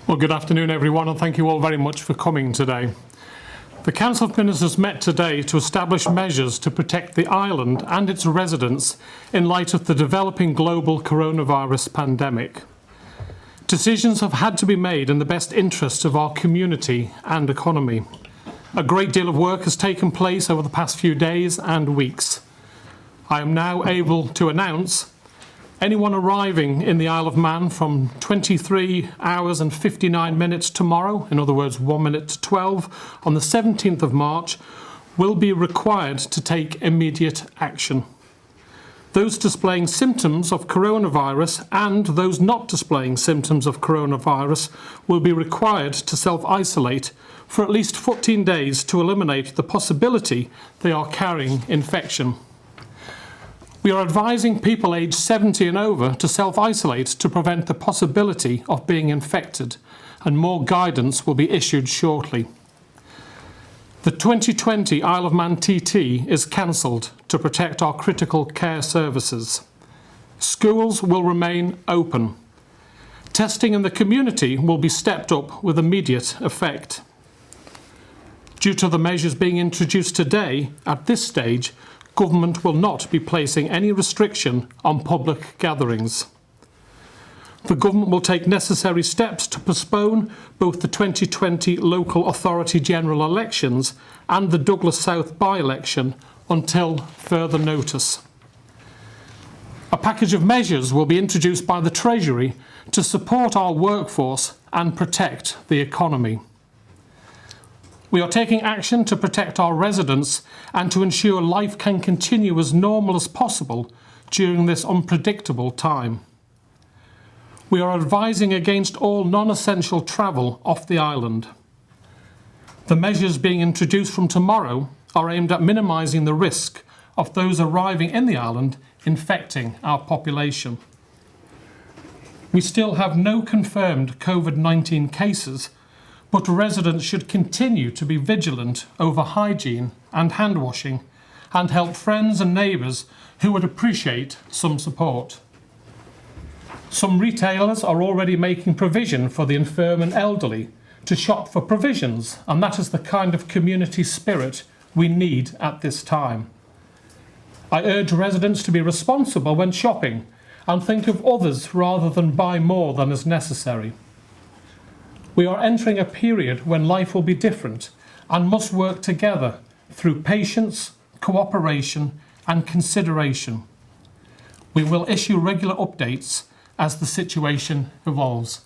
Well, good afternoon everyone, and thank you all very much for coming today. The Council of Ministers met today to establish measures to protect the island and its residents in light of the developing global coronavirus pandemic. Decisions have had to be made in the best interests of our community and economy. A great deal of work has taken place over the past few days and weeks. I am now able to announce anyone arriving in the Isle of Man from 23 hours and 59 minutes tomorrow, in other words 1 minute to 12, on the 17th of March, will be required to take immediate action. Those displaying symptoms of coronavirus and those not displaying symptoms of coronavirus will be required to self-isolate for at least 14 days to eliminate the possibility they are carrying infection. We are advising people aged 70 and over to self-isolate to prevent the possibility of being infected, and more guidance will be issued shortly. The 2020 Isle of Man TT is cancelled to protect our critical care services. Schools will remain open. Testing in the community will be stepped up with immediate effect. Due to the measures being introduced today, at this stage, Government will not be placing any restriction on public gatherings. The Government will take necessary steps to postpone both the 2020 Local Authority General Elections and the Douglas South by-election until further notice. A package of measures will be introduced by the Treasury to support our workforce and protect the economy. We are taking action to protect our residents and to ensure life can continue as normal as possible during this unpredictable time. We are advising against all non-essential travel off the island. The measures being introduced from tomorrow are aimed at minimising the risk of those arriving in the island infecting our population. We still have no confirmed Covid-19 cases, but residents should continue to be vigilant over hygiene and hand washing and help friends and neighbours who would appreciate some support. Some retailers are already making provision for the infirm and elderly to shop for provisions, and that is the kind of community spirit we need at this time. I urge residents to be responsible when shopping and think of others rather than buy more than is necessary. We are entering a period when life will be different and must work together through patience, cooperation and consideration. We will issue regular updates as the situation evolves.